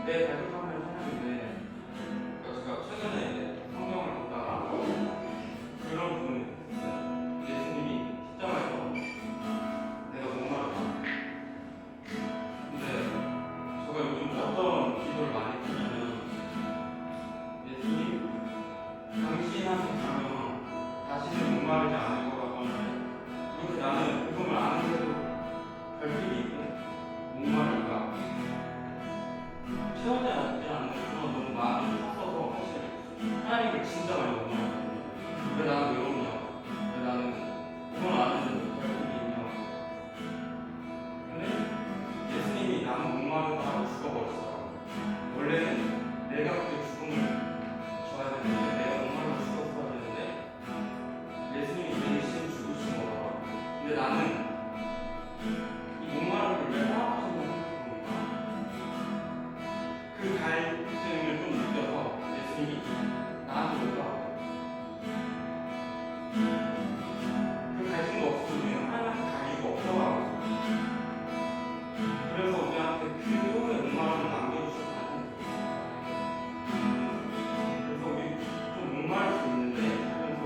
내 발톱하면 하나인데 제가 최근에 이제 성경을 읽다가 그런 부분이 있어요. 예수님이 십자가에서 내가 목마르다. 근데 제가 요즘 어떤 기도를 많이 드냐면 예수님 당신한테 가면 다시는 목마르지 않을 거라고 하는데 이렇게 나는 그걸 아는데도 별일이 있고 목마를까 채워져 있지 않는 그런 너무 마음이 컸어서 사실 하나님을 진짜 많이 원망했거든요. 왜 나는 외롭냐? 왜 나는 그건 아는데도 별일이 있냐? 근데 예수님이 나는 목마르다 하고 죽어버렸어요. 원래는 내가 그때 죽음을 줘야 되는데 내가 목마르다 죽었어야 되는데 예수님이 대신 죽으신 거더라고요. 근데 나는 이 목마름을 왜 허락하셨나 생각해보니까 그 갈증을 좀 느껴서 예수님이 나한테 오더라고요. 그 갈증도 없으면 하나님한테 갈 이유가 없더라고요. 그래서 우리한테 그 소의 목마름을 남겨주셨다는 그래서 우리 좀 목마를 수 있는데 하면서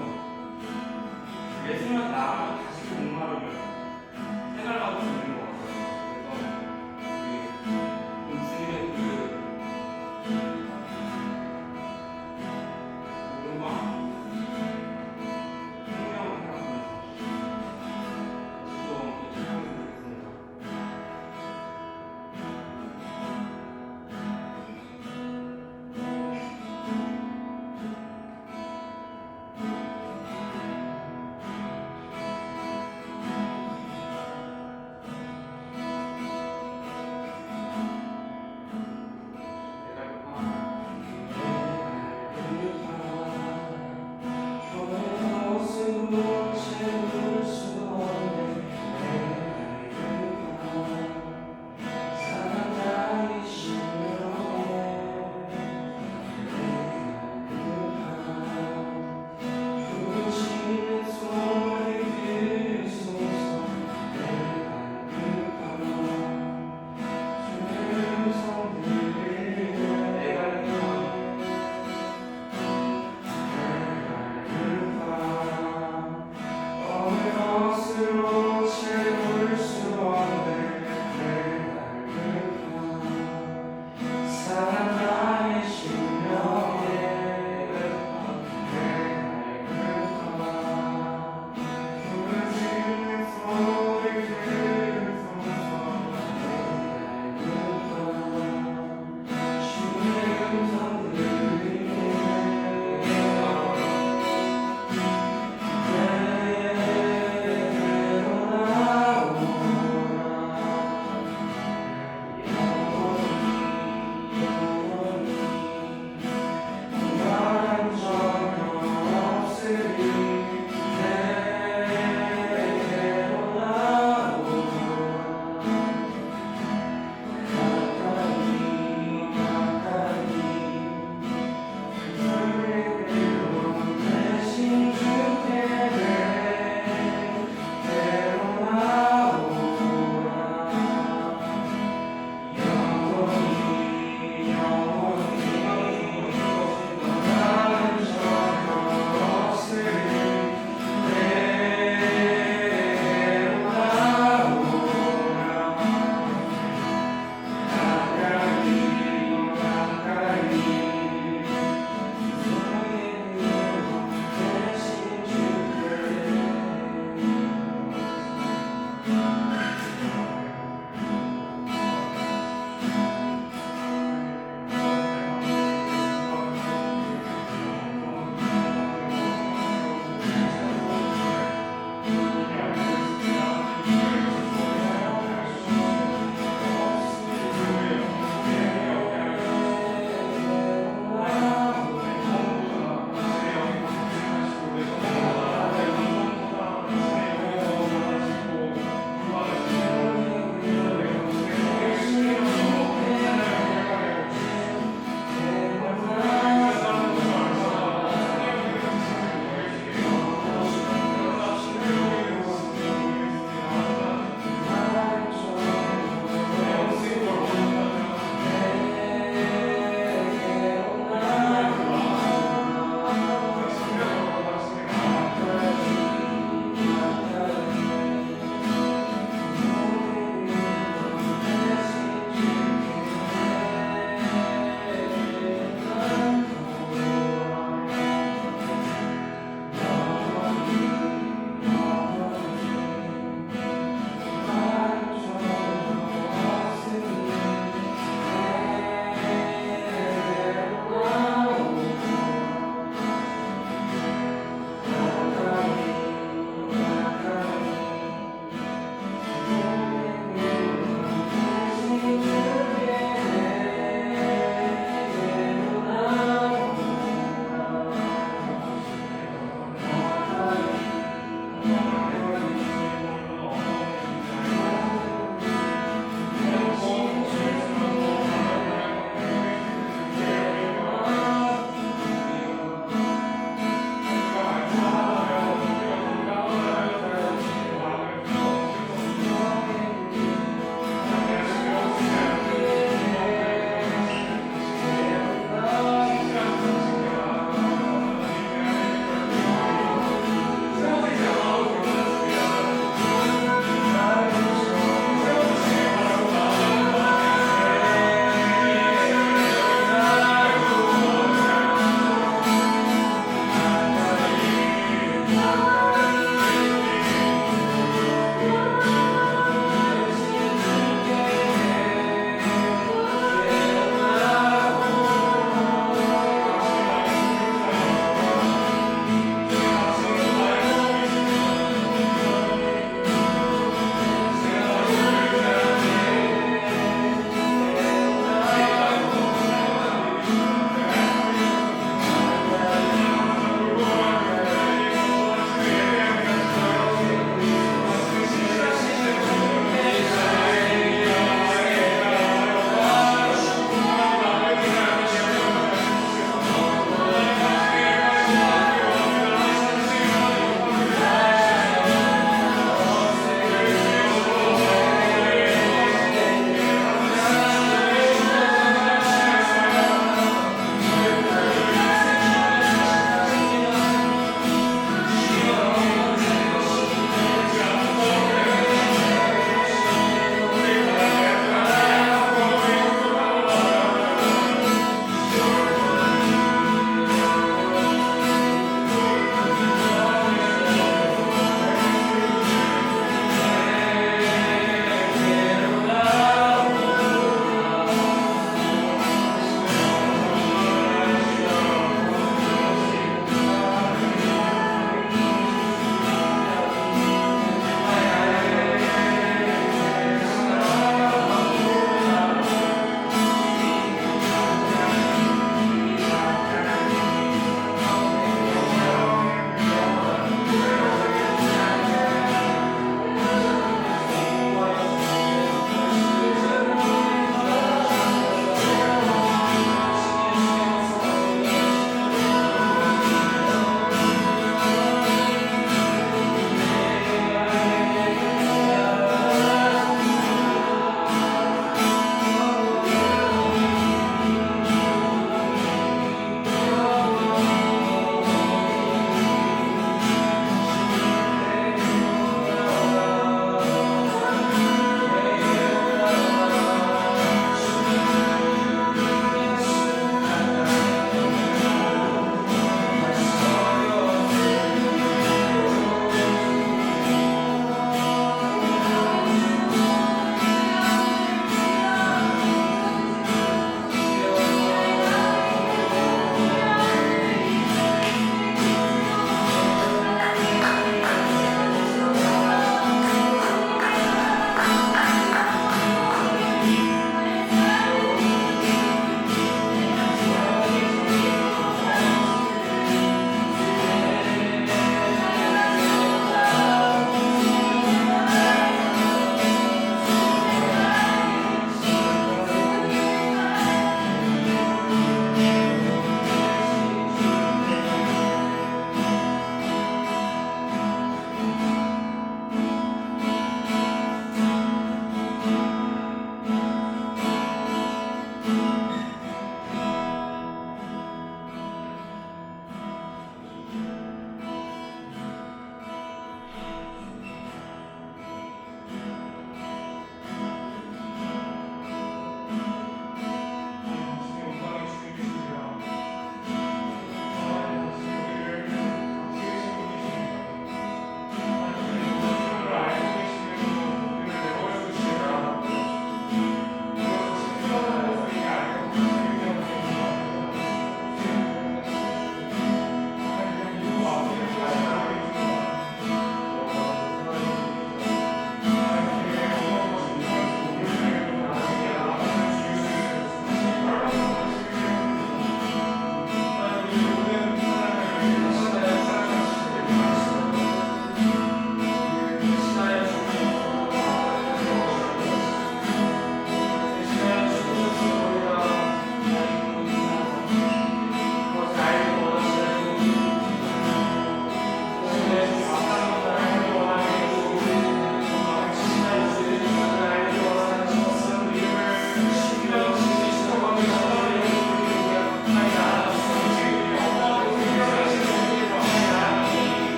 예수님한테 나가면 다시 그 목마름을 생활하고 있는 것 같아요. 그래서 좀 주님의 그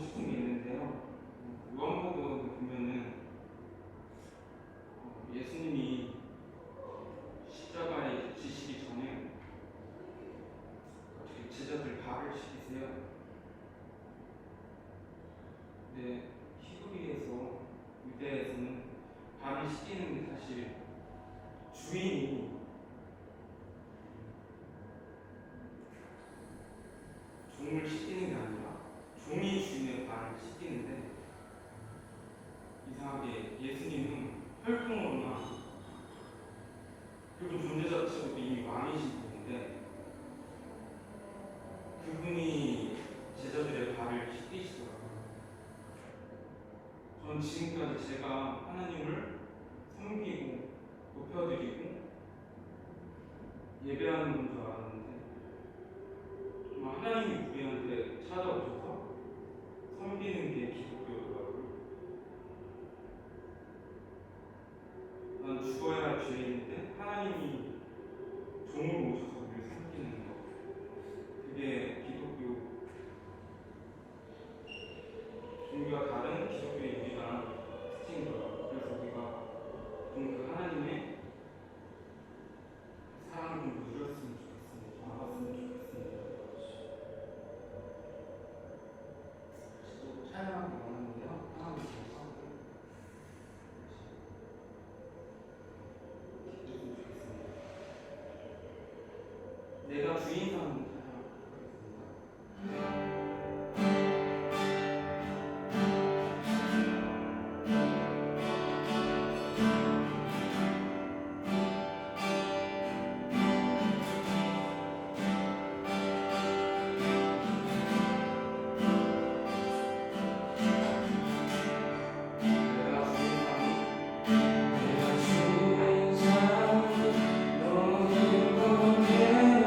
싶은 게 있는데요. 요한복음 보면은 예수님이 십자가에 지시기 전에 어떻게 제자들 발을 씻기세요. 근데 히브리에서 유대에서는 발을 씻기는 게 사실 주인이 종을 씻기는 게 아니라 종이 주인의 발을 씻기는데 이상하게 예수님은 혈통으로나 그분 존재 자체도 이미 왕이신 분인데 그분이 제자들의 발을 씻기시더라고요. 전 지금까지 제가 하나님을 섬기고 높여드리고 예배하는 건 줄 알았는데 정말 하나님이 우리한테 찾아오셔서 섬기는 게 기독교더라고요. 난 죽어야 할 죄인인데 하나님이 종으로 오셔서 우리를 섬기는 거, 그게 기독교 종교와 다른 기독교의 유일한 특징이더라고요. 그래서 우리가 좀 그 하나님의 사랑을 좀 누렸으면 좋겠습니다. 알았으면 좋겠습니다. 또 촬영하기 원하는데요. 하나만 더 하고 기도했으면 좋겠습니다. 내가 주인 삼는 촬영하겠습니다. 내가 주인 삼는 너는 보내요.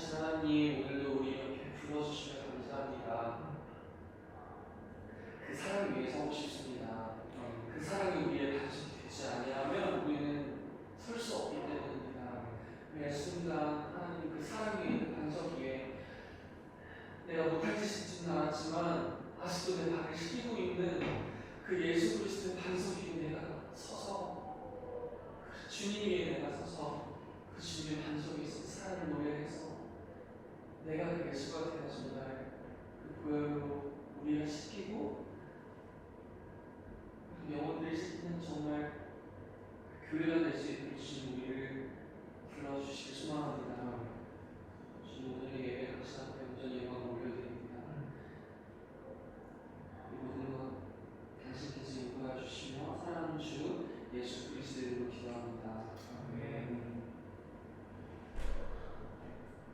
사랑하신 하나님, 오늘도 우리 옆에 불러주시면 감사합니다. 그 사랑 위에 서고 싶습니다. 그 사랑이 우리의 반석이 되지 아니하면 우리는 설 수 없기 때문입니다. 매 순간 하나님 그 사랑 위에 그 반석 위에 내가 못할 짓은 않았지만 아직도 내 발을 시키고 있는 그 예수 그리스도의 반석 위에 내가 서서 그 주님 위에 내가 서서 그 주님의 반석에 있어 사랑을 노래해서 내가 그 예수가 되어 정말 그 고열로 우리가 시키고 그 영혼들을 시키는 정말 그 교회가 될 수 있도록 주님 우리를 불러주시길 소망합니다.